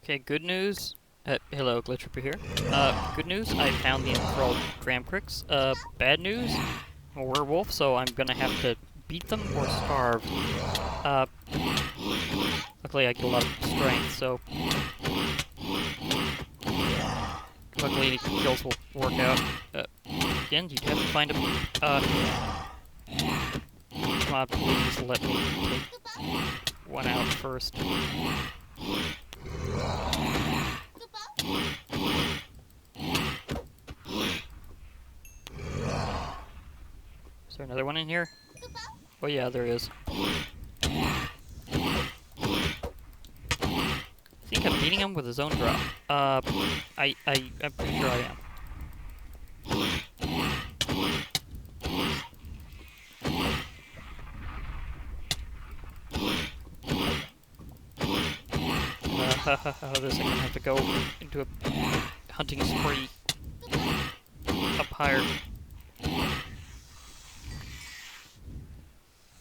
Okay, good news. Hello, Glitch here. Good news, I found the enthralled Dramcrix. Bad news, I'm a werewolf, so I'm gonna have to beat them or starve. Luckily I get a lot of strength, so... Luckily any kills will work out. Again, you have to find a... Come on, please let me take one out first. Is there another one in here? Oh yeah, there is. I think I'm beating him with his own drop. I'm pretty sure I am. This I'm gonna have to go into a hunting spree up higher.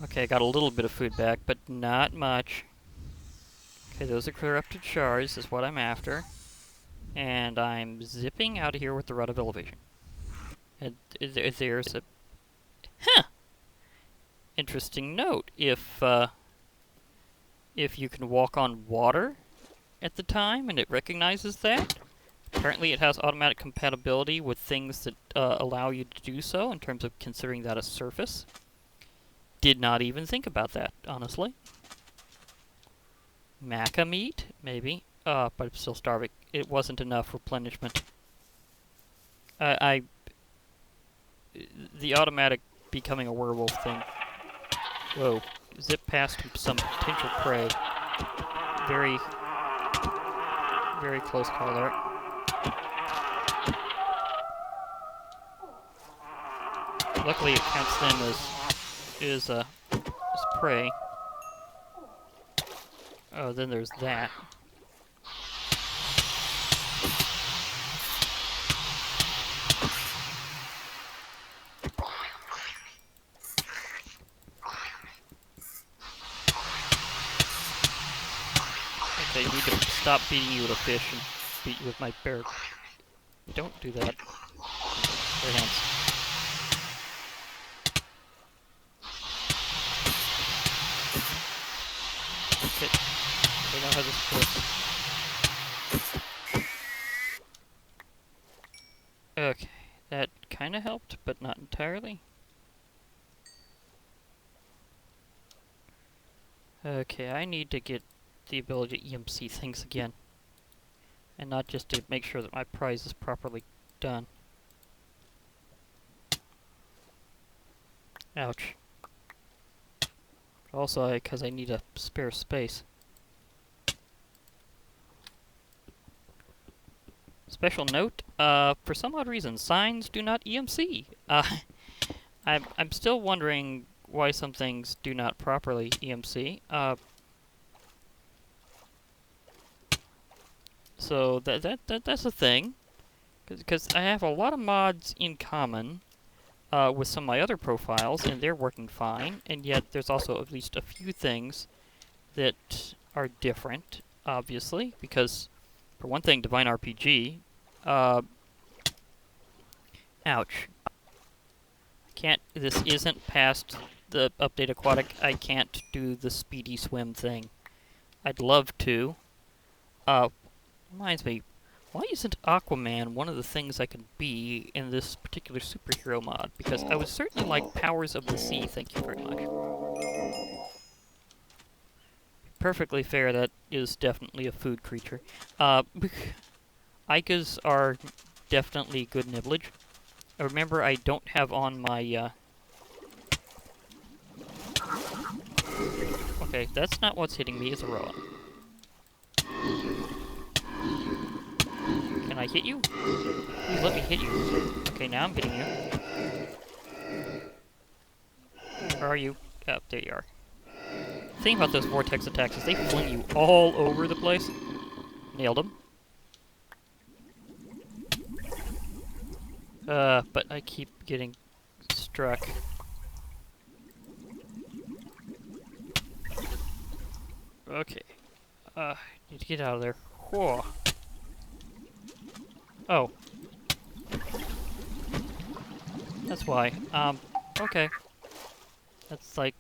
Okay, I got a little bit of food back, but not much. Okay, those are corrupted shards, is what I'm after. And I'm zipping out of here with the rod of elevation. And there's a... Huh! Interesting note. If you can walk on water at the time, and it recognizes that, apparently it has automatic compatibility with things that allow you to do so, in terms of considering that a surface. Did not even think about that, honestly. Maca meat? Maybe. But I'm still starving. It wasn't enough replenishment. The automatic becoming a werewolf thing. Whoa. Zip past some potential prey. Very close call there. Luckily it counts them as prey. Oh, then there's that. Okay, you need to stop beating you with a fish and beat you with my bear. Don't do that. Their hands. Okay. I know how this works. Okay, that kinda helped, but not entirely. Okay, I need to get the ability to EMC things again. And not just to make sure that my prize is properly done. Ouch. Also, because I need a spare space. Special note, for some odd reason, signs do not EMC. I'm still wondering why some things do not properly EMC. So that's a thing, because I have a lot of mods in common with some of my other profiles, and they're working fine. And yet, there's also at least a few things that are different, obviously, because for one thing, Divine RPG. Ouch. Can't. This isn't past the update aquatic. I can't do the speedy swim thing. I'd love to. Reminds me, why isn't Aquaman one of the things I can be in this particular superhero mod? Because I would certainly like powers of the sea, thank you very much. Perfectly fair, that is definitely a food creature. Ikas are definitely good nibblage. Remember, I don't have on my, Okay, that's not what's hitting me, it's a roa. Can I hit you? Please let me hit you. Okay, now I'm hitting you. Where are you? Oh, there you are. The thing about those vortex attacks is they fling you all over the place. Nailed him. But I keep getting struck. Okay. Need to get out of there. Whoa. Oh. That's why. Okay. That's like...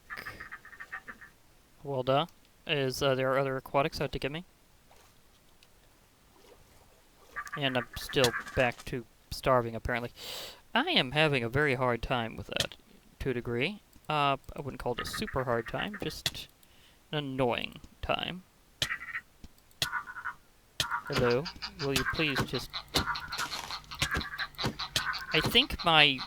Well, duh. Is there are other aquatics out to get me? And I'm still back to starving, apparently. I am having a very hard time with that, to a degree. I wouldn't call it a super hard time, just an annoying time. Hello? Will you please just... I think my,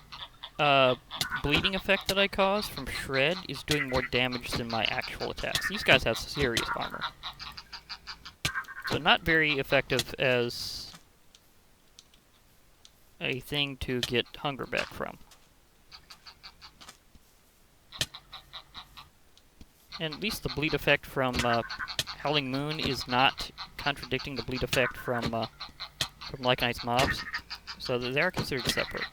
bleeding effect that I caused from Shred is doing more damage than my actual attacks. These guys have serious armor. So not very effective as a thing to get hunger back from. And at least the bleed effect from Howling Moon is not contradicting the bleed effect from Lycanite's mobs. So they are considered separate.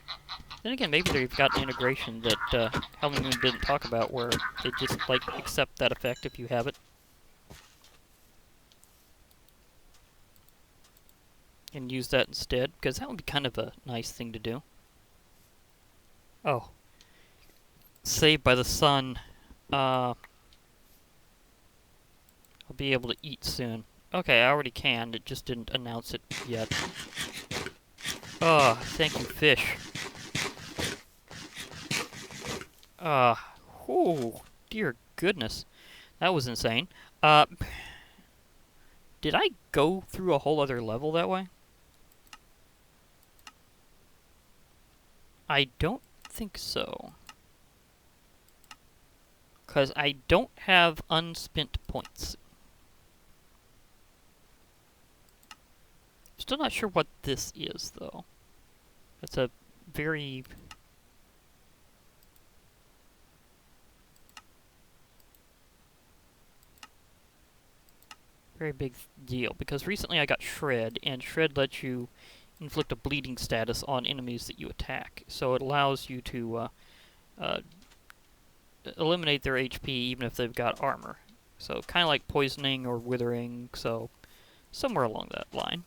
Then again, maybe they've got an integration that Howling Moon didn't talk about where they just, like, accept that effect if you have it. And use that instead, because that would be kind of a nice thing to do. Oh. Saved by the sun. I'll be able to eat soon. Okay, I already can, it just didn't announce it yet. Oh, thank you, fish. Oh, dear goodness. That was insane. Did I go through a whole other level that way? I don't think so. 'Cause I don't have unspent points. Still not sure what this is, though. It's a very... very big deal, because recently I got Shred, and Shred lets you inflict a bleeding status on enemies that you attack. So it allows you to eliminate their HP even if they've got armor. So kind of like poisoning or withering, so somewhere along that line.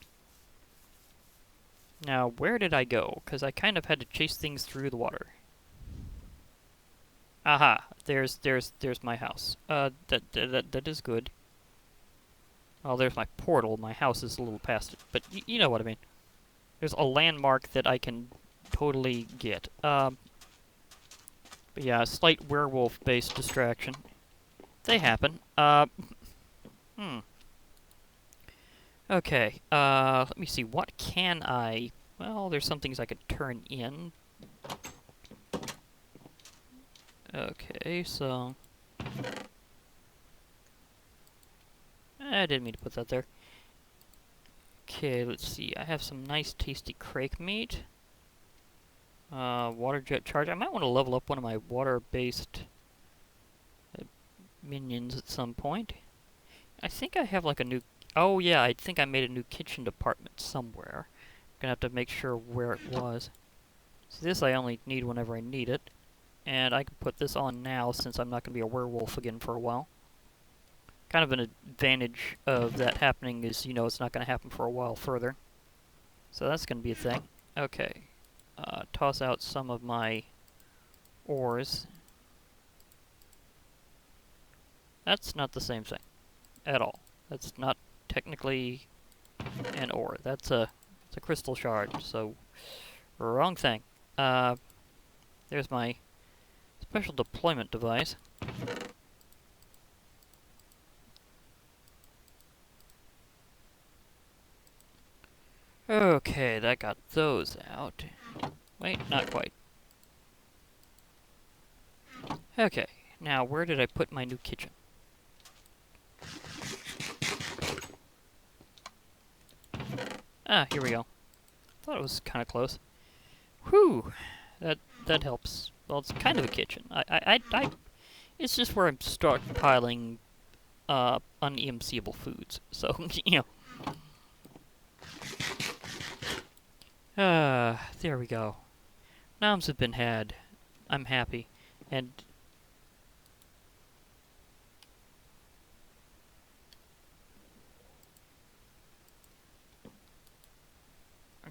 Now, where did I go? Because I kind of had to chase things through the water. Aha! There's my house. That is good. Oh, there's my portal. My house is a little past it, but you know what I mean. There's a landmark that I can totally get. But yeah, a slight werewolf-based distraction. They happen. Okay, let me see. What can I... Well, there's some things I could turn in. Okay, so... I didn't mean to put that there. Okay, let's see. I have some nice tasty crake meat. Water jet charge. I might want to level up one of my water-based minions at some point. I think I have like a new... Oh yeah, I think I made a new kitchen department somewhere. Gonna have to make sure where it was. So this I only need whenever I need it. And I can put this on now since I'm not gonna be a werewolf again for a while. Kind of an advantage of that happening is, you know, it's not gonna happen for a while further. So that's gonna be a thing. Okay. Toss out some of my ores. That's not the same thing. At all. That's not technically an ore. It's a crystal shard, so wrong thing. There's my special deployment device. Okay, that got those out. Wait, not quite. Okay, now where did I put my new kitchen? Ah, here we go. Thought it was kind of close. Whew, that helps. Well, it's kind of a kitchen. It's just where I'm stockpiling un-EMCable foods. So, you know. There we go. Noms have been had. I'm happy. And...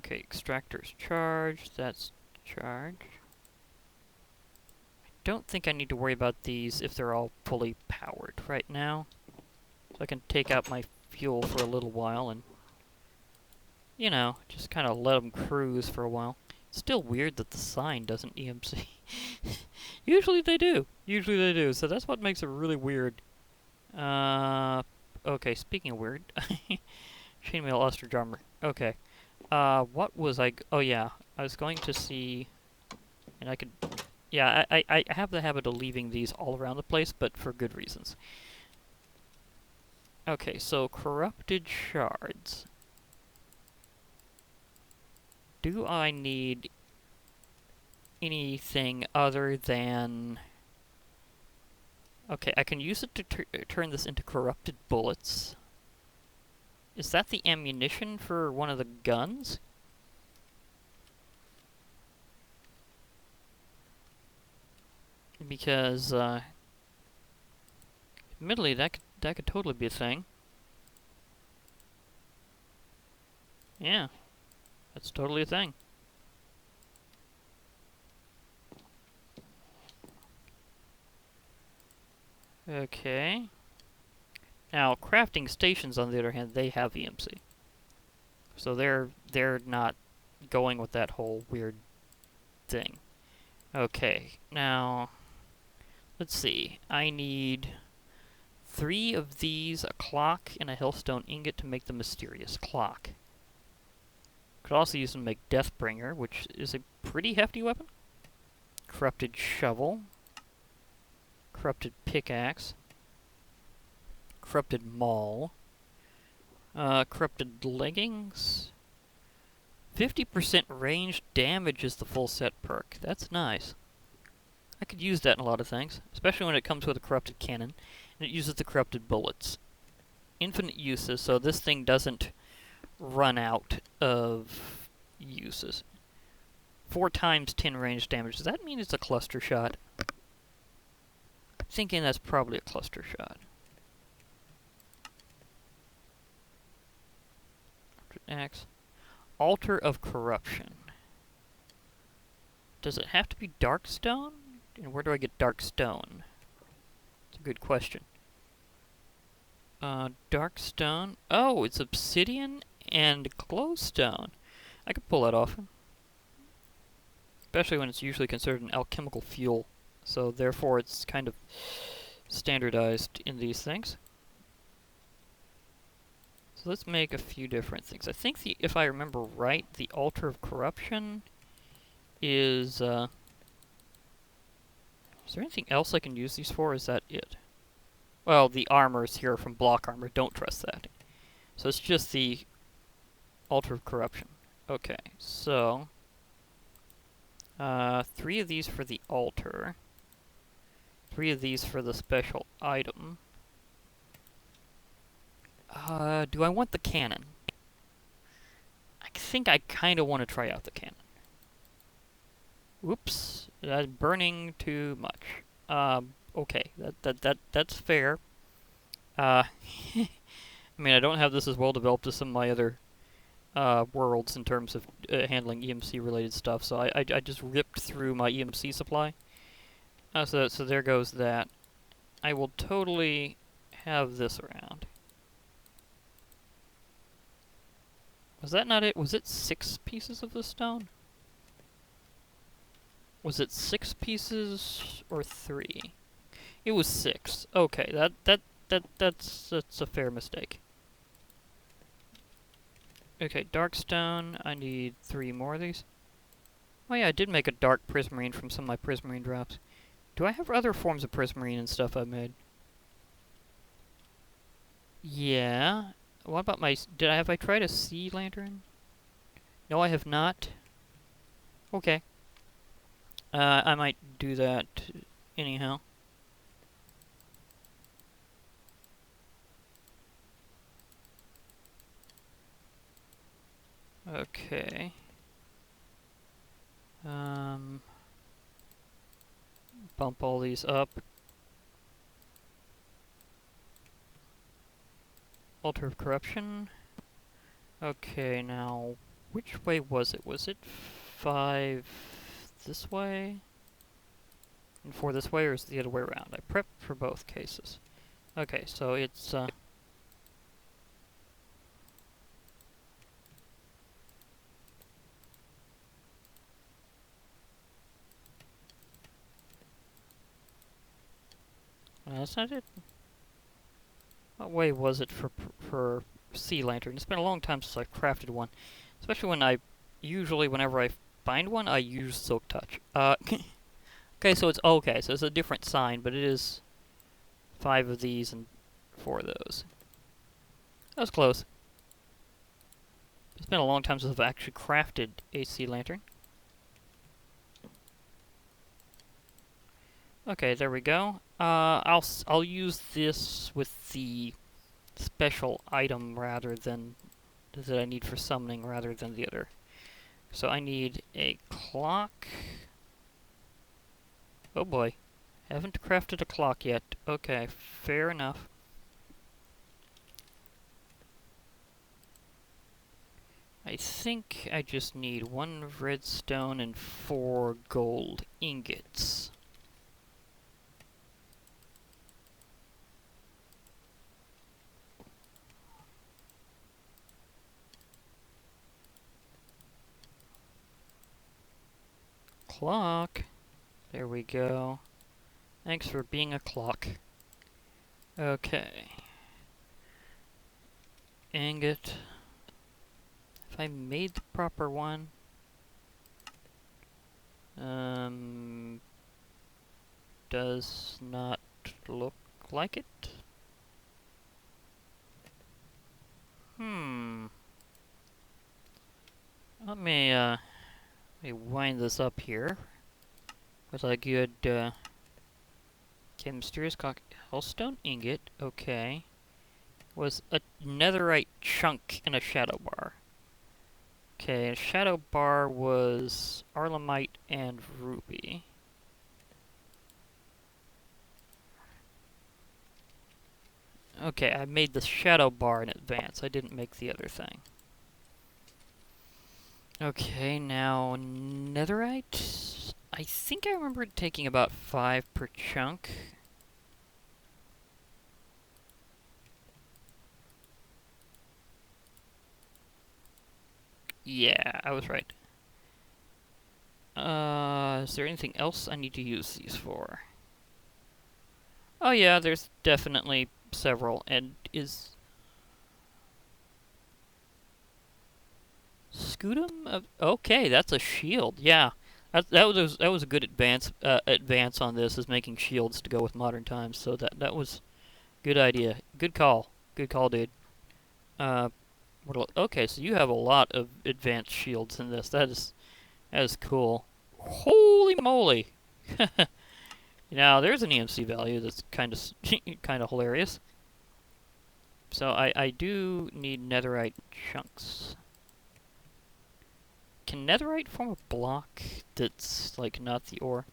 Okay, extractor's charged. That's charged. I don't think I need to worry about these if they're all fully powered right now. So I can take out my fuel for a little while and, you know, just kind of let them cruise for a while. It's still weird that the sign doesn't EMC. Usually they do. Usually they do. So that's what makes it really weird. Okay, speaking of weird. Chainmail ostrich armor. Okay. What was oh yeah. I was going to see, and I could, yeah, I have the habit of leaving these all around the place, but for good reasons. Okay, so corrupted shards. Do I need anything other than... Okay, I can use it to turn this into corrupted bullets. Is that the ammunition for one of the guns? Because, admittedly, that could totally be a thing. Yeah, that's totally a thing. Okay. Now, crafting stations, on the other hand, they have EMC. So they're not going with that whole weird thing. Okay, now, let's see. I need 3 of these, a clock, and a hellstone ingot to make the mysterious clock. Could also use them to make Deathbringer, which is a pretty hefty weapon. Corrupted shovel. Corrupted pickaxe. Corrupted maul. Corrupted leggings. 50% range damage is the full set perk. That's nice. I could use that in a lot of things, especially when it comes with a corrupted cannon, and it uses the corrupted bullets. Infinite uses, so this thing doesn't run out of uses. 4 times 10 range damage. Does that mean it's a cluster shot? I'm thinking that's probably a cluster shot. Axe. Altar of Corruption. Does it have to be dark stone? And where do I get dark stone? It's a good question. Dark stone. Oh, it's obsidian and glowstone. I could pull that off. Especially when it's usually considered an alchemical fuel. So therefore it's kind of standardized in these things. So let's make a few different things. I think if I remember right, the Altar of Corruption is there anything else I can use these for, or is that it? Well, the armors here from block armor, don't trust that. So it's just the Altar of Corruption. Okay, so 3 of these for the altar. 3 of these for the special item. Do I want the cannon? I think I kind of want to try out the cannon. Whoops, that's burning too much. Okay, that's fair. I mean, I don't have this as well developed as some of my other worlds in terms of handling EMC related stuff, so I just ripped through my EMC supply. So there goes that. I will totally have this around. Was that not it? Was it 6 pieces of the stone? Was it 6 pieces or 3? It was 6. Okay, that's a fair mistake. Okay, dark stone. I need 3 more of these. Oh yeah, I did make a dark prismarine from some of my prismarine drops. Do I have other forms of prismarine and stuff I've made? Yeah. What about my... Have I tried a sea lantern? No, I have not. Okay. I might do that anyhow. Okay. Bump all these up. Altar of Corruption. Okay, now Which way was it? Was it 5 this way? And 4 this way, or is it the other way around? I prepped for both cases. Okay, so it's, that's not it. What way was it for sea lantern? It's been a long time since I've crafted one. Especially when usually whenever I find one, I use Silk Touch. Okay, so it's a different sign, but it is 5 of these and 4 of those. That was close. It's been a long time since I've actually crafted a sea lantern. Okay, there we go. I'll use this with the special item rather than that I need for summoning rather than the other. So I need a clock. Oh boy, haven't crafted a clock yet. Okay, fair enough. I think I just need 1 redstone and 4 gold ingots. Clock. There we go. Thanks for being a clock. Okay. Ingot. If I made the proper one. Does not look like it. Let me wind this up here with a good, okay, mysterious hellstone ingot, okay. Was a netherite chunk in a shadow bar. Okay, a shadow bar was arlemite and ruby. Okay, I made the shadow bar in advance. I didn't make the other thing. Okay, now netherite. I think I remember it taking about 5 per chunk. Yeah, I was right. Is there anything else I need to use these for? Oh yeah, there's definitely several, and is Scutum? Okay, that's a shield. Yeah, that was a good advance on this, is making shields to go with modern times. So that was good idea. Good call, dude. Okay, so you have a lot of advanced shields in this. That is cool. Holy moly! Now there's an EMC value that's kind of hilarious. So I do need netherite chunks. Can netherite form a block that's, like, not the ore?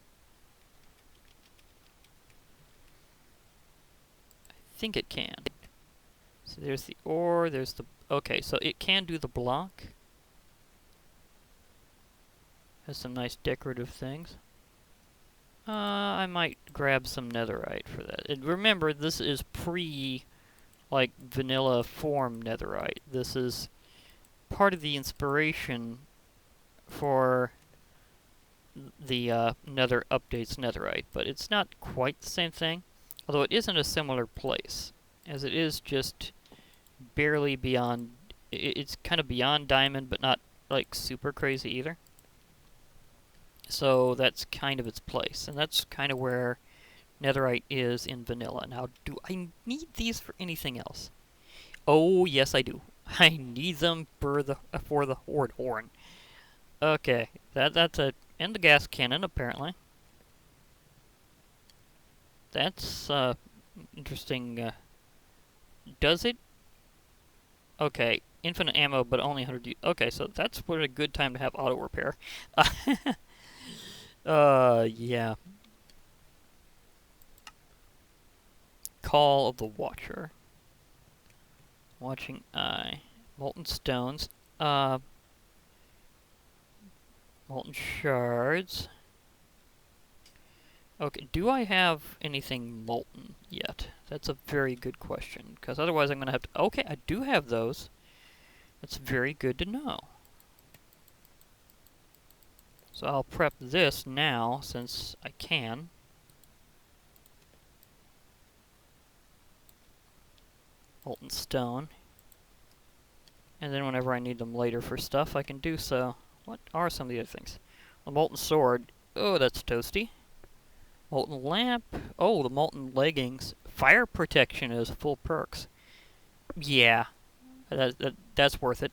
I think it can. So there's the ore, there's the... Okay, so it can do the block. Has some nice decorative things. I might grab some netherite for that. And remember, this is like, vanilla form netherite. This is part of the inspiration for the Nether updates netherite, but it's not quite the same thing, although it is in a similar place, as it is just barely beyond, it's kind of beyond diamond, but not, like, super crazy either. So that's kind of its place, and that's kind of where netherite is in vanilla. Now, do I need these for anything else? Oh, yes I do. I need them for the horde horn. Okay, that's a... and the gas cannon, apparently. That's, interesting, does it? Okay, infinite ammo, but only 100 okay, so that's what a good time to have auto repair. Yeah. Call of the Watcher. Watching Eye. Molten Stones. Molten shards. Okay, do I have anything molten yet? That's a very good question, because otherwise I'm going to have to... Okay, I do have those. That's very good to know. So I'll prep this now, since I can. Molten stone. And then whenever I need them later for stuff, I can do so. What are some of the other things? A molten sword. Oh, that's toasty. Molten lamp. Oh, the molten leggings. Fire protection is full perks. Yeah, that's worth it.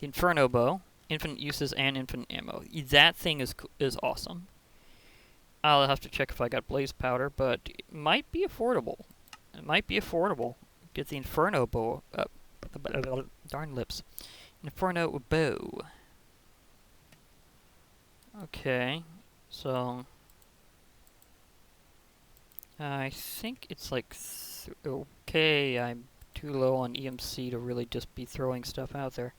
Inferno bow. Infinite uses and infinite ammo. That thing is awesome. I'll have to check if I got blaze powder, but it might be affordable. It might be affordable. Get the Inferno bow. Darn lips. Inferno bow. Okay, so I think it's like okay. I'm too low on EMC to really just be throwing stuff out there.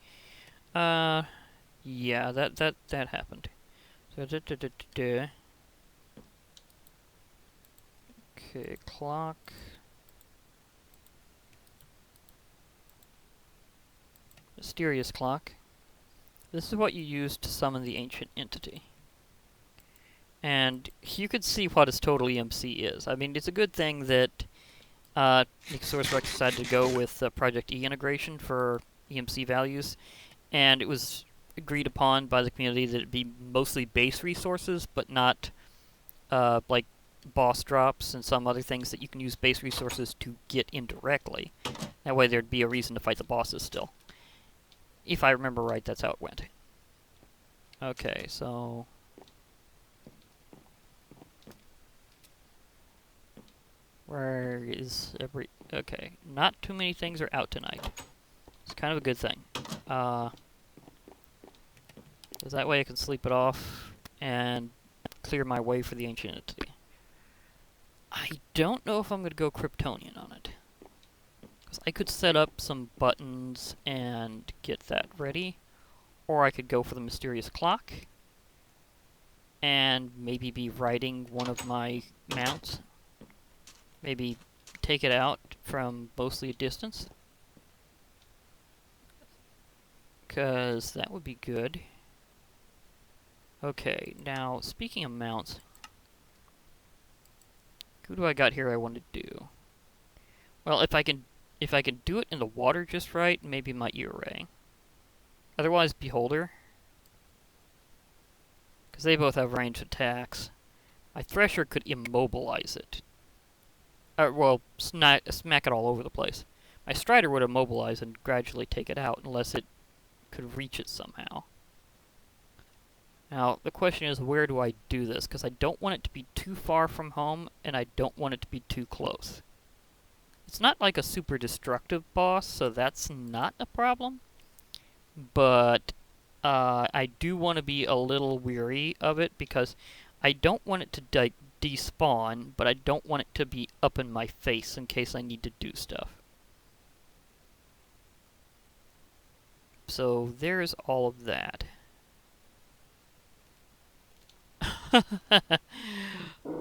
Yeah, that happened. So okay, clock. Mysterious clock. This is what you use to summon the ancient entity. And you could see what its total EMC is. I mean, it's a good thing that Sourcerex decided to go with Project E integration for EMC values, and it was agreed upon by the community that it'd be mostly base resources, but not like boss drops and some other things that you can use base resources to get indirectly. That way there'd be a reason to fight the bosses still. If I remember right, that's how it went. Okay, so... where is every... Okay, not too many things are out tonight. It's kind of a good thing. Because that way I can sleep it off and clear my way for the ancient entity. I don't know if I'm going to go Kryptonian on it. Because I could set up some buttons and get that ready. Or I could go for the mysterious clock. And maybe be riding one of my mounts. Maybe take it out from mostly a distance. Because that would be good. Okay, now speaking of mounts, who do I got here I want to do? Well, if I can do it in the water just right, maybe my E-Ray. Otherwise, Beholder. Because they both have ranged attacks. My Thresher could immobilize it. Well, smack it all over the place. My Strider would immobilize and gradually take it out, unless it could reach it somehow. Now, the question is, where do I do this? Because I don't want it to be too far from home, and I don't want it to be too close. It's not like a super destructive boss, so that's not a problem. But I do want to be a little weary of it, because I don't want it to despawn, but I don't want it to be up in my face in case I need to do stuff. So there's all of that.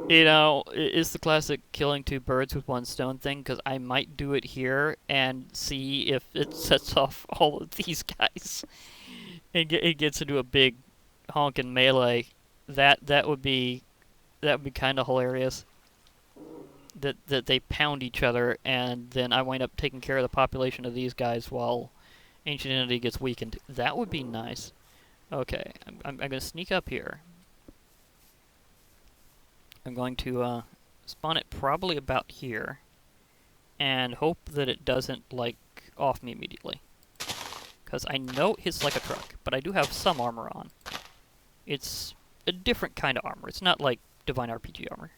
You know, it's the classic killing two birds with one stone thing, because I might do it here and see if it sets off all of these guys. And it gets into a big honkin' melee. That would be kind of hilarious. That they pound each other, and then I wind up taking care of the population of these guys while Ancient Entity gets weakened. That would be nice. Okay, I'm going to sneak up here. I'm going to spawn it probably about here, and hope that it doesn't, like, off me immediately. Because I know it hits like a truck, but I do have some armor on. It's a different kind of armor. It's not like Divine RPG armor.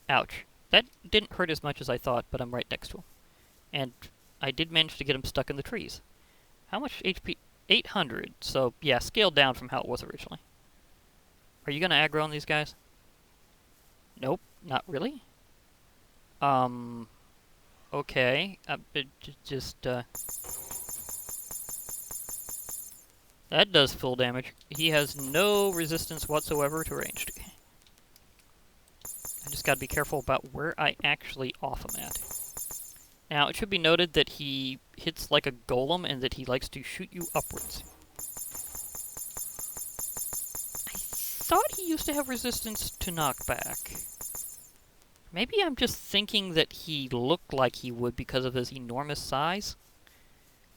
Ouch. That didn't hurt as much as I thought, but I'm right next to him. And I did manage to get him stuck in the trees. How much HP? 800. So, yeah, scaled down from how it was originally. Are you going to aggro on these guys? Nope, not really. Okay. That does full damage. He has no resistance whatsoever to ranged. I just gotta be careful about where I actually off him at. Now, it should be noted that he hits like a golem and that he likes to shoot you upwards. I thought he used to have resistance to knockback. Maybe I'm just thinking that he looked like he would because of his enormous size.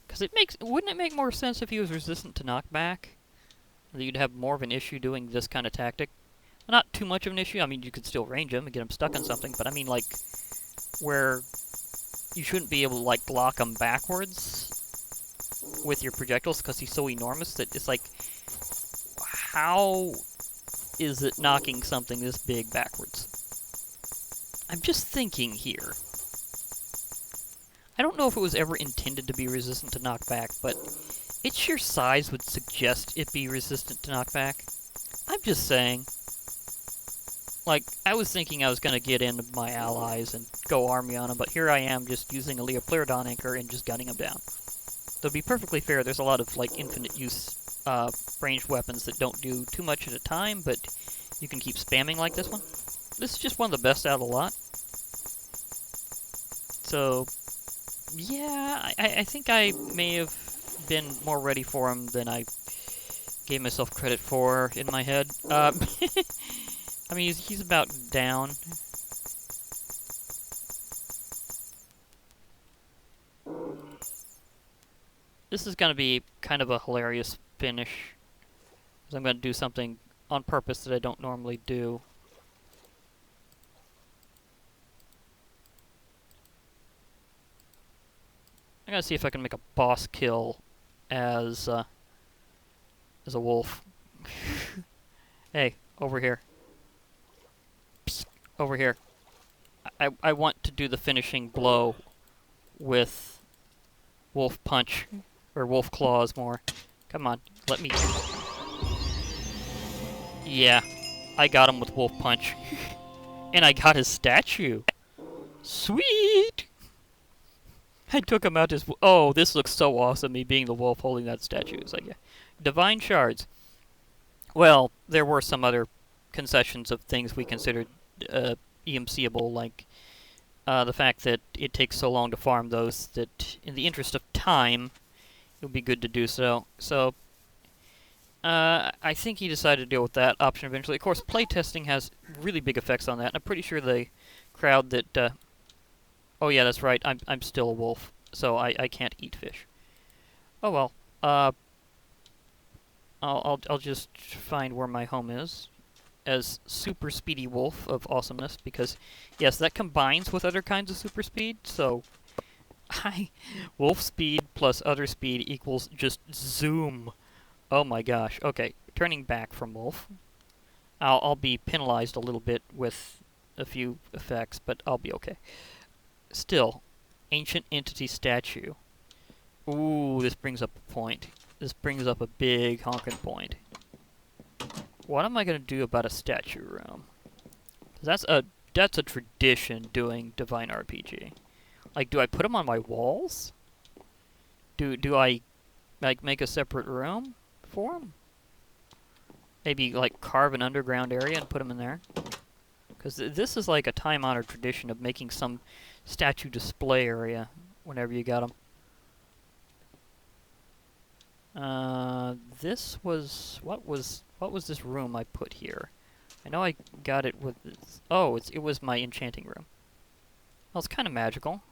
Because wouldn't it make more sense if he was resistant to knockback? That you'd have more of an issue doing this kind of tactic. Not too much of an issue. I mean, you could still range him and get him stuck on something, but I mean, like, where you shouldn't be able to, like, block him backwards with your projectiles because he's so enormous that it's like, how is it knocking something this big backwards? I'm just thinking here. I don't know if it was ever intended to be resistant to knockback, but its sheer size would suggest it be resistant to knockback. I'm just saying. Like, I was thinking I was going to get into my allies and go army on them, but here I am just using a Leopleurodon anchor and just gunning them down. To be perfectly fair, there's a lot of, like, infinite use ranged weapons that don't do too much at a time, but you can keep spamming like this one. This is just one of the best out of the lot. So, yeah, I think I may have been more ready for him than I gave myself credit for in my head. I mean, he's about down. This is going to be kind of a hilarious finish. Because I'm going to do something on purpose that I don't normally do. I'm going to see if I can make a boss kill as a wolf. Hey, over here. Psst, over here. I want to do the finishing blow with wolf punch. Or wolf claws more. Come on, let me... Yeah, I got him with wolf punch. And I got his statue. Sweet! I took him out as... Oh, this looks so awesome, me being the wolf holding that statue. It's like, yeah. Divine Shards. Well, there were some other concessions of things we considered EMCable, like the fact that it takes so long to farm those that, in the interest of time, it would be good to do so. So, I think he decided to deal with that option eventually. Of course, playtesting has really big effects on that, and I'm pretty sure the crowd that... oh yeah, that's right, I'm still a wolf, so I can't eat fish. Oh well, I'll just find where my home is as Super Speedy Wolf of Awesomeness, because, yes, that combines with other kinds of super speed, so... Wolf speed plus other speed equals just zoom. Oh my gosh. Okay, turning back from wolf. I'll be penalized a little bit with a few effects, but I'll be okay. Still, ancient entity statue. Ooh, this brings up a point. This brings up a big honkin' point. What am I gonna do about a statue room? 'Cause that's a tradition doing Divine RPG. Like, do I put them on my walls? Do I, like, make a separate room for them? Maybe, like, carve an underground area and put them in there? Because this is like a time-honored tradition of making some statue display area whenever you got them. This was... What was this room I put here? I know I got it with this. Oh, it was my enchanting room. Well, it's kind of magical.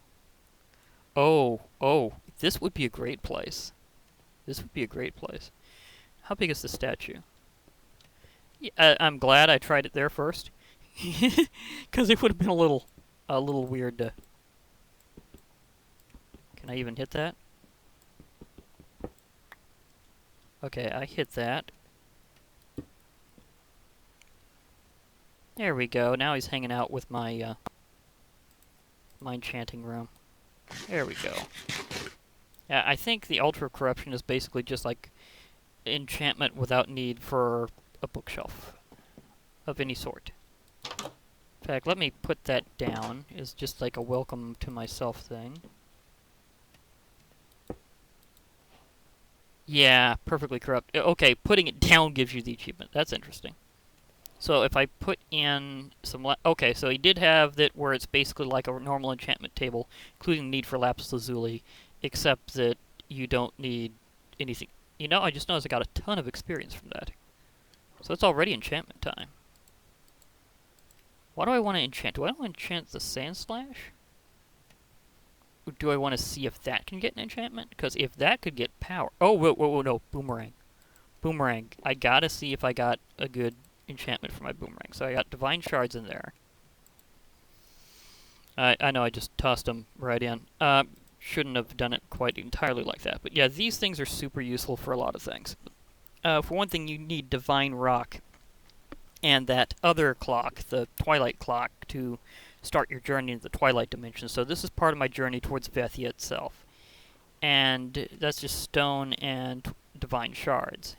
Oh, this would be a great place. This would be a great place. How big is the statue? Yeah, I'm glad I tried it there first. Because it would have been a little weird to... Can I even hit that? Okay, I hit that. There we go. Now he's hanging out with my enchanting room. There we go. Yeah, I think the Ultra Corruption is basically just like enchantment without need for a bookshelf of any sort. In fact, let me put that down as just like a welcome to myself thing. Yeah, perfectly corrupt. Okay, putting it down gives you the achievement. That's interesting. So if I put in some... okay, so he did have that where it's basically like a normal enchantment table, including the need for lapis lazuli, except that you don't need anything. You know, I just noticed I got a ton of experience from that. So it's already enchantment time. What do I want to enchant? Do I want to enchant the Sandslash? Or do I want to see if that can get an enchantment? Because if that could get power... oh, whoa, no. Boomerang. Boomerang. I gotta see if I got a good enchantment for my boomerang. So I got Divine Shards in there. I know I just tossed them right in. Shouldn't have done it quite entirely like that. But yeah, these things are super useful for a lot of things. For one thing, you need Divine Rock and that other clock, the Twilight Clock, to start your journey into the Twilight Dimension. So this is part of my journey towards Vethea itself. And that's just stone and Divine Shards.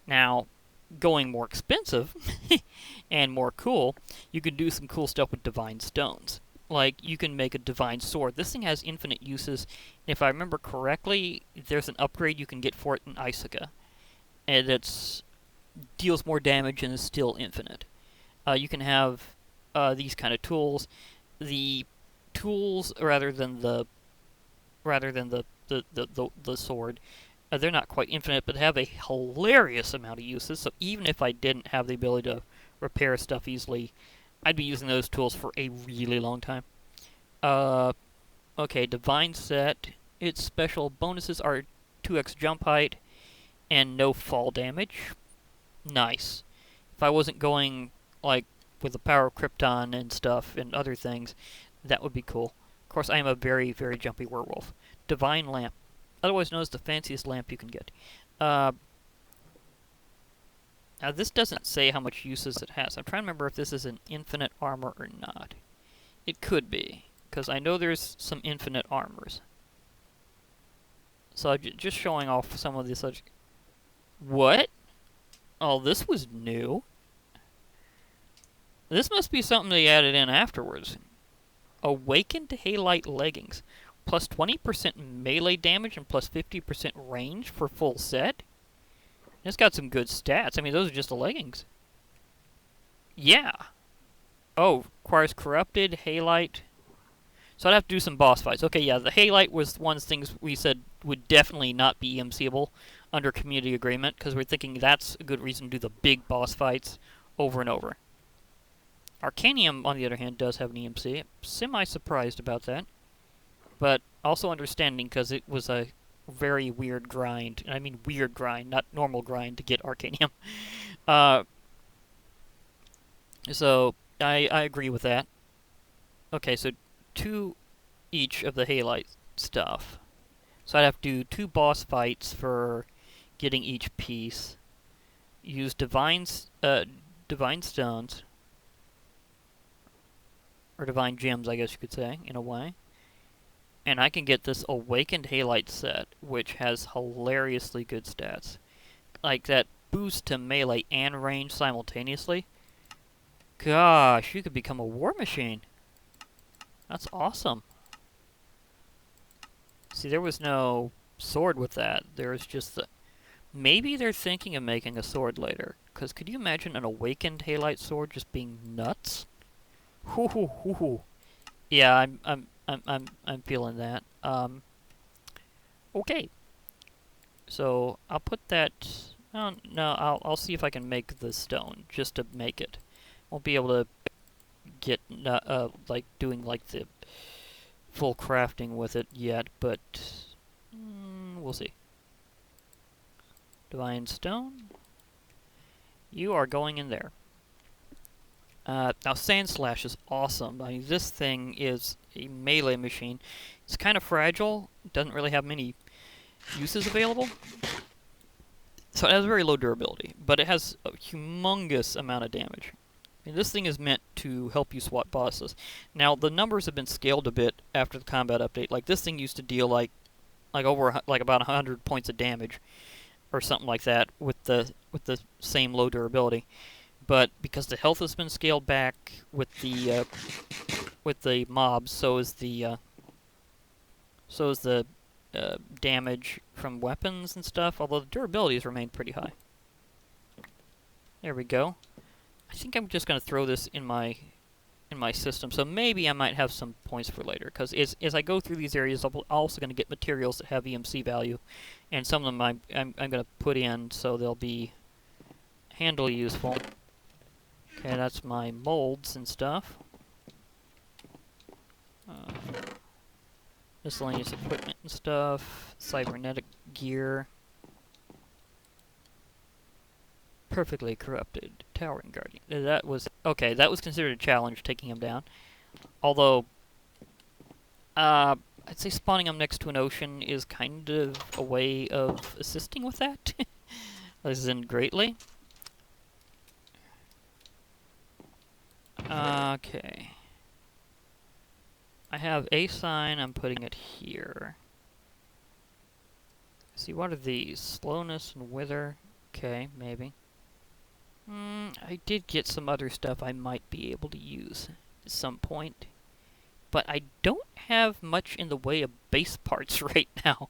Now, going more expensive and more cool, you can do some cool stuff with Divine Stones. Like, you can make a Divine Sword. This thing has infinite uses. And if I remember correctly, there's an upgrade you can get for it in Isuka. And it deals more damage and is still infinite. You can have these kind of tools. The tools, rather than the sword, they're not quite infinite, but have a hilarious amount of uses. So even if I didn't have the ability to repair stuff easily, I'd be using those tools for a really long time. Okay, Divine Set. Its special bonuses are 2x jump height and no fall damage. Nice. If I wasn't going, like, with the power of Krypton and stuff and other things, that would be cool. Of course, I am a very, very jumpy werewolf. Divine Lamp. Otherwise known as the fanciest lamp you can get. Now, this doesn't say how much uses it has. I'm trying to remember if this is an infinite armor or not. It could be, because I know there's some infinite armors. So just showing off some of this. What? Oh, this was new. This must be something they added in afterwards. Awakened Halite Leggings. Plus 20% melee damage and plus 50% range for full set. It's got some good stats. I mean, those are just the leggings. Yeah. Oh, requires Corrupted, Halite. So I'd have to do some boss fights. Okay, yeah, the Halite was one of the things we said would definitely not be EMCable under community agreement, because we're thinking that's a good reason to do the big boss fights over and over. Arcanium, on the other hand, does have an EMC. I'm semi-surprised about that. But also understanding, because it was a very weird grind. And I mean weird grind, not normal grind to get Arcanium. So, I agree with that. Okay, so 2 each of the Halite stuff. So I'd have to do 2 boss fights for getting each piece. Use Divine Stones. Or Divine Gems, I guess you could say, in a way. And I can get this Awakened Halite set, which has hilariously good stats. Like that boost to melee and range simultaneously. Gosh, you could become a war machine. That's awesome. See, there was no sword with that. There was just the... maybe they're thinking of making a sword later. Because could you imagine an Awakened Halite sword just being nuts? Hoo hoo hoo hoo. Yeah, I'm feeling that. Okay. So I'll put that. Oh, no, I'll see if I can make the stone just to make it. Won't be able to get like doing like the full crafting with it yet, but we'll see. Divine Stone. You are going in there. Now, Sandslash is awesome. I mean, this thing is a melee machine. It's kind of fragile. It doesn't really have many uses available. So it has very low durability, but it has a humongous amount of damage. I mean, this thing is meant to help you swat bosses. Now, the numbers have been scaled a bit after the combat update. Like, this thing used to deal like about 100 points of damage, or something like that, with the same low durability. But because the health has been scaled back with the mobs, so is the damage from weapons and stuff, although the durability has remained pretty high. There we go. I think I'm just going to throw this in my system, so maybe I might have some points for later, because as I go through these areas, I'm also going to get materials that have EMC value, and some of them I'm going to put in so they'll be handily useful. Okay, that's my molds and stuff. Miscellaneous equipment and stuff, cybernetic gear. Perfectly corrupted towering guardian. That was okay. That was considered a challenge, taking him down. Although, I'd say spawning him next to an ocean is kind of a way of assisting with that. As in greatly. Okay. I have a sign. I'm putting it here. See, what are these? Slowness and wither. Okay, maybe. I did get some other stuff I might be able to use at some point. But I don't have much in the way of base parts right now.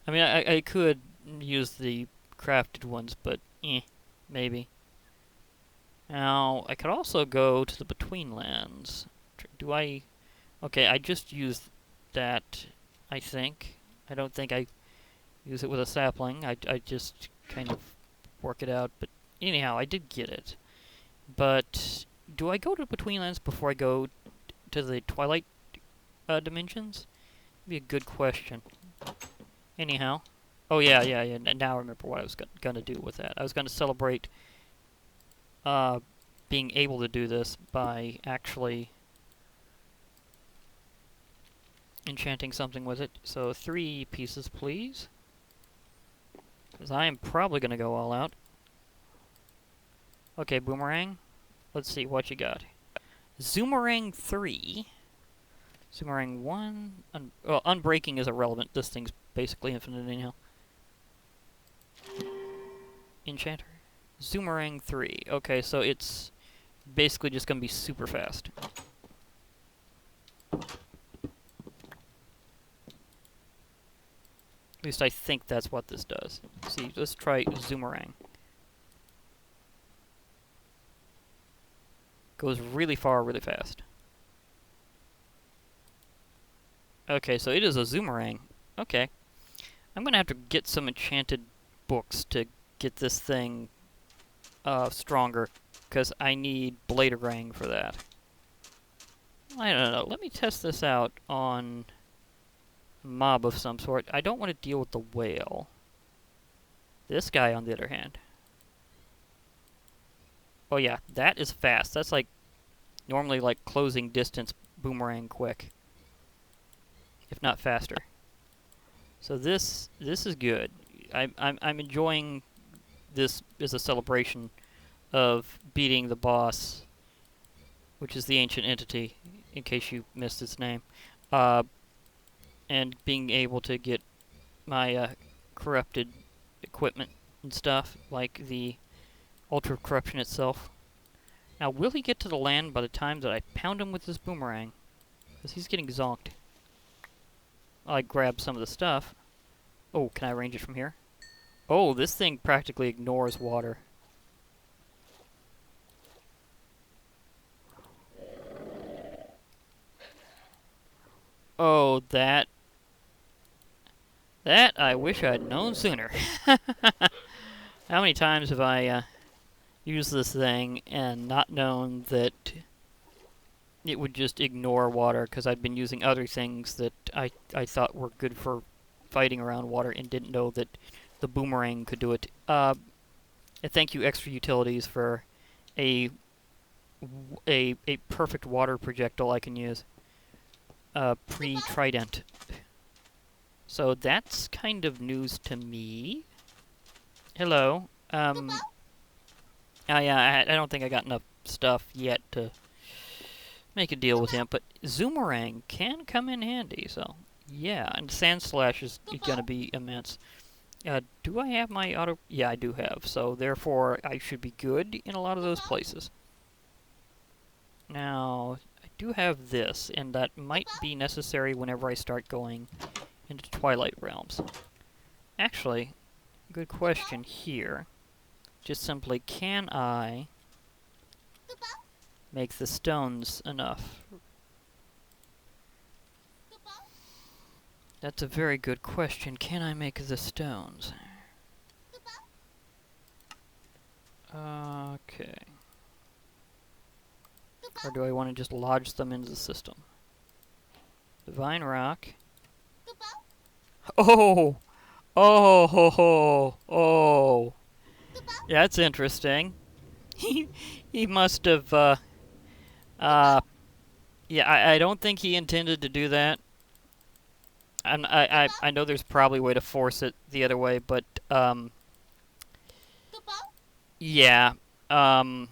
I mean, I could use the crafted ones, but maybe. Now, I could also go to the Betweenlands. Do I... Okay, I just used that, I think. I don't think I use it with a sapling. I just kind of work it out, but anyhow, I did get it. But do I go to Betweenlands before I go to the Twilight dimensions? That'd be a good question. Anyhow. Oh, yeah. Now I remember what I was gonna do with that. I was gonna celebrate being able to do this by actually enchanting something with it. So 3 pieces, please. Because I am probably gonna go all out. Okay, boomerang. Let's see what you got. Zoomerang 3. Zoomerang 1. Well, unbreaking is irrelevant. This thing's basically infinite anyhow. Enchanter. Zoomerang 3. Okay, so it's basically just going to be super fast. At least I think that's what this does. See, let's try Zoomerang. Goes really far, really fast. Okay, so it is a Zoomerang. Okay. I'm going to have to get some enchanted books to get this thing stronger, because I need Bladerang for that. I don't know. Let me test this out on a mob of some sort. I don't want to deal with the whale. This guy, on the other hand. Oh yeah, that is fast. That's like normally like closing distance boomerang quick, if not faster. So this is good. I'm enjoying this as a celebration of beating the boss, which is the ancient entity, in case you missed its name, and being able to get my corrupted equipment and stuff, like the Ultra Corruption itself. Now, will he get to the land by the time that I pound him with this boomerang? Because he's getting zonked. I grab some of the stuff. Oh, can I range it from here? Oh, this thing practically ignores water. Oh, that I wish I'd known sooner. How many times have I used this thing and not known that it would just ignore water, because I'd been using other things that I thought were good for fighting around water and didn't know that the boomerang could do it. And thank you, Extra Utilities, for a perfect water projectile I can use. Pre-Trident. So that's kind of news to me. Hello. Oh yeah, I don't think I got enough stuff yet to make a deal with him, but Zoomerang can come in handy, so yeah, and Sandslash is gonna be immense. Do I have my auto? Yeah, I do have, so therefore I should be good in a lot of those places. Now, I do have this, and that might be necessary whenever I start going into Twilight Realms. Actually, good question here. Just simply, can I make the stones enough? That's a very good question. Can I make the stones? Okay. Or do I want to just lodge them into the system? Divine Rock. Oh! Oh ho ho! Oh! That's interesting. He must have, yeah, I don't think he intended to do that. I know there's probably a way to force it the other way, but, yeah, I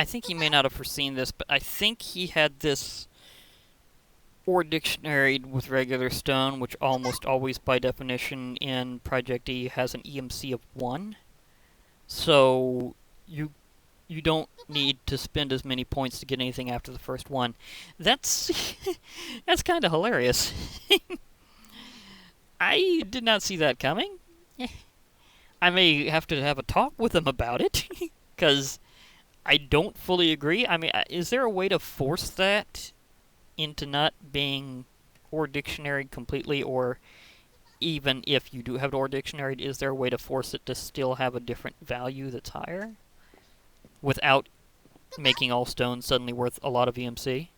think he may not have foreseen this, but I think he had this or dictionary with regular stone, which almost always, by definition, in Project E has an EMC of 1. So, you don't need to spend as many points to get anything after the first one. That's that's kind of hilarious. I did not see that coming. I may have to have a talk with him about it, because I don't fully agree. I mean, is there a way to force that into not being or dictionary completely, or even if you do have an or dictionary, is there a way to force it to still have a different value that's higher without making all stones suddenly worth a lot of EMC?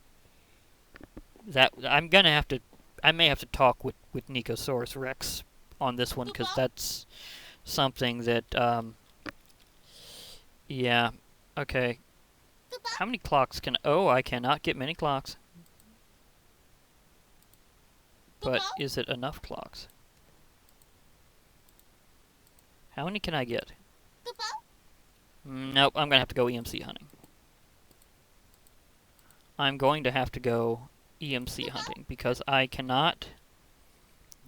That I may have to talk with Nicosaurus Rex on this one, because that's something that yeah, okay. How many clocks can... Oh, I cannot get many clocks. But is it enough clocks? How many can I get? Nope, I'm going to have to go EMC hunting. I'm going to have to go EMC hunting, because I cannot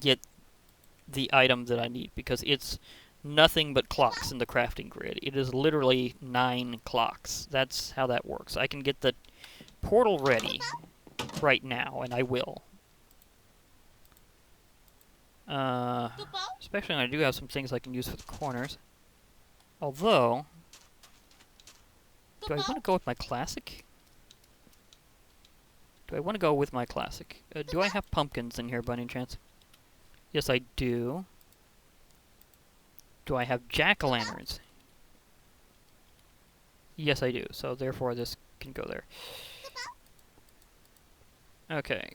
get the item that I need, because it's nothing but clocks in the crafting grid. It is literally 9 clocks. That's how that works. I can get the portal ready right now, and I will. Especially when I do have some things I can use for the corners. Although, do I want to go with my classic? Do I want to go with my classic? Do I have pumpkins in here by any chance? Yes, I do. Do I have jack-o'-lanterns? Yes, I do. So therefore, this can go there. Okay.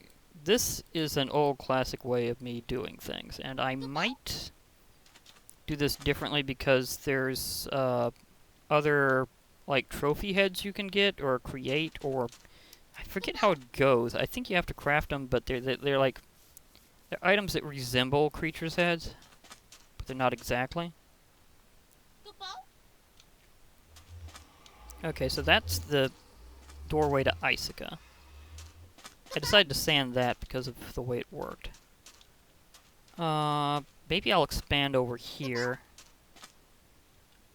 This is an old classic way of me doing things, and I might do this differently because there's other, like, trophy heads you can get or create, or I forget how it goes. I think you have to craft them, but they're like, they're items that resemble creatures' heads, but they're not exactly. Okay, so that's the doorway to Icica. I decided to sand that because of the way it worked. Maybe I'll expand over here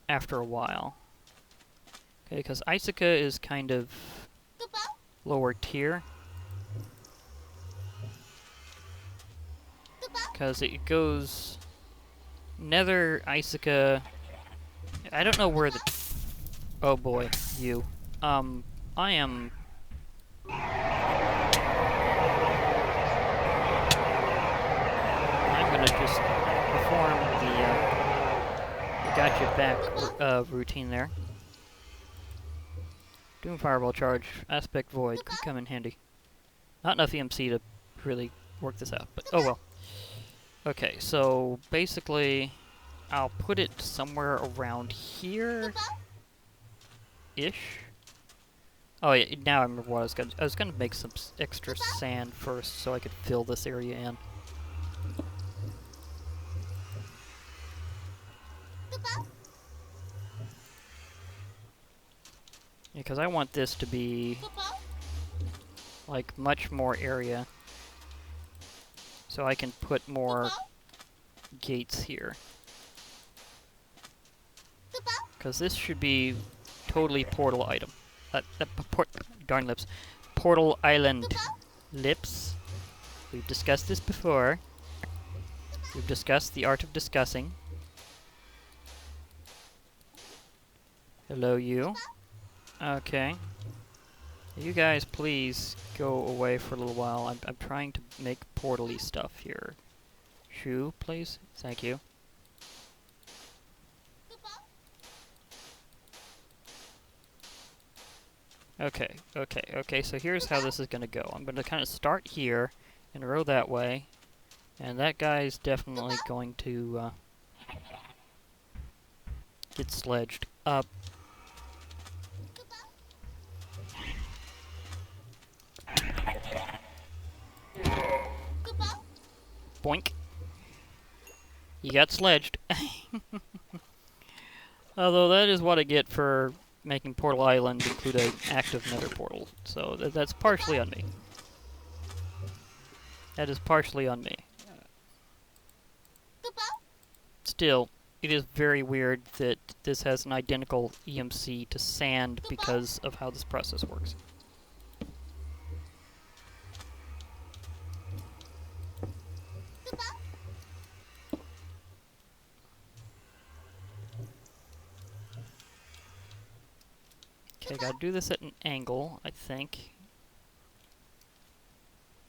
after a while. Okay, because Icica is kind of lower tier. Because it goes Nether, Icica. I don't know where the... Oh boy, you. I am... just perform the gotcha back routine there. Doom Fireball Charge, Aspect Void, could come in handy. Not enough EMC to really work this out, but oh well. Okay, so basically, I'll put it somewhere around here-ish. Oh yeah, now I remember what I was gonna... I was gonna make some extra sand first so I could fill this area in. Because I want this to be, like, much more area. So I can put more gates here. Because this should be totally portal item. Darn lips. Portal island lips. We've discussed this before. We've discussed the art of discussing. Hello, you. Okay. You guys, please go away for a little while. I'm trying to make portal-y stuff here. Shoe, please. Thank you. Okay, so here's how this is gonna go. I'm gonna kind of start here and row that way, and that guy's definitely going to get sledged up. Boink. You got sledged. Although that is what I get for making Portal Island include an active nether portal. So that's partially on me. That is partially on me. Still, it is very weird that this has an identical EMC to sand because of how this process works. Okay, gotta do this at an angle, I think.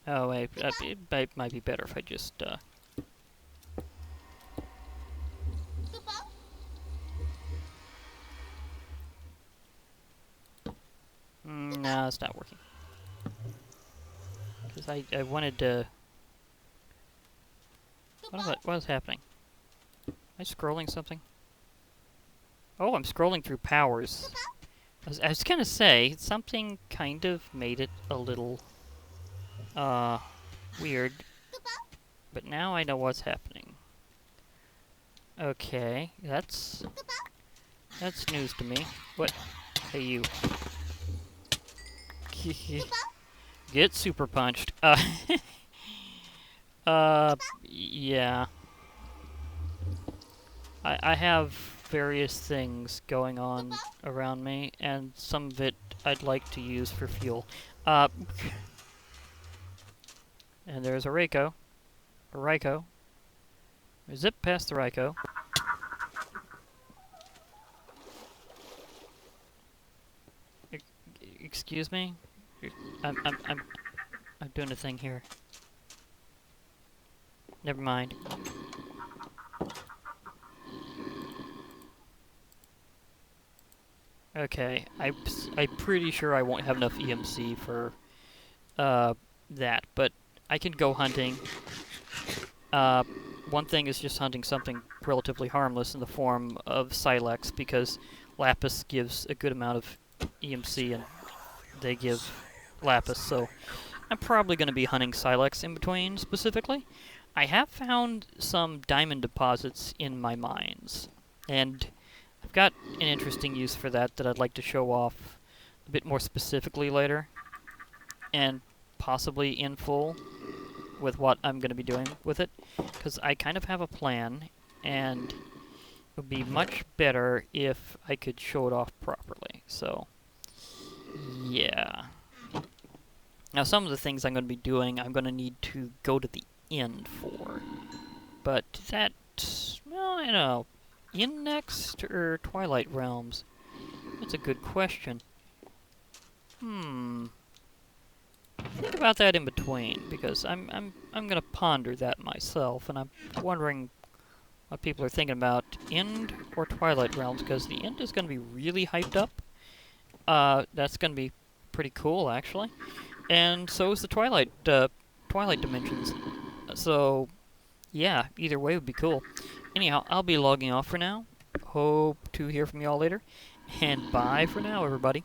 Oh wait, it might be better if I just, no, it's not working. Because I wanted to... What is happening? Am I scrolling something? Oh, I'm scrolling through powers. I was gonna say, something kind of made it a little, weird. But now I know what's happening. Okay, that's news to me. What? Hey, you. Get super punched. Yeah. I have various things going on around me, and some of it I'd like to use for fuel. And there's a Reiko. A Reiko. Zip past the Reiko. Excuse me? I'm doing a thing here. Never mind. Okay, I'm pretty sure I won't have enough EMC for that, but I can go hunting. One thing is just hunting something relatively harmless in the form of Silex, because Lapis gives a good amount of EMC and they give Lapis, so I'm probably going to be hunting Silex in between, specifically. I have found some diamond deposits in my mines, and I've got an interesting use for that I'd like to show off a bit more specifically later, and possibly in full with what I'm going to be doing with it, because I kind of have a plan, and it would be much better if I could show it off properly. So, yeah. Now, some of the things I'm going to be doing, I'm going to need to go to the end for. But that, well, I don't know. In next or Twilight Realms? That's a good question. Think about that in between, because I'm gonna ponder that myself, and I'm wondering what people are thinking about End or Twilight Realms, because the End is gonna be really hyped up. That's gonna be pretty cool, actually, and so is the Twilight Dimensions. So, yeah, either way would be cool. Anyhow, I'll be logging off for now. Hope to hear from y'all later, and bye for now, everybody.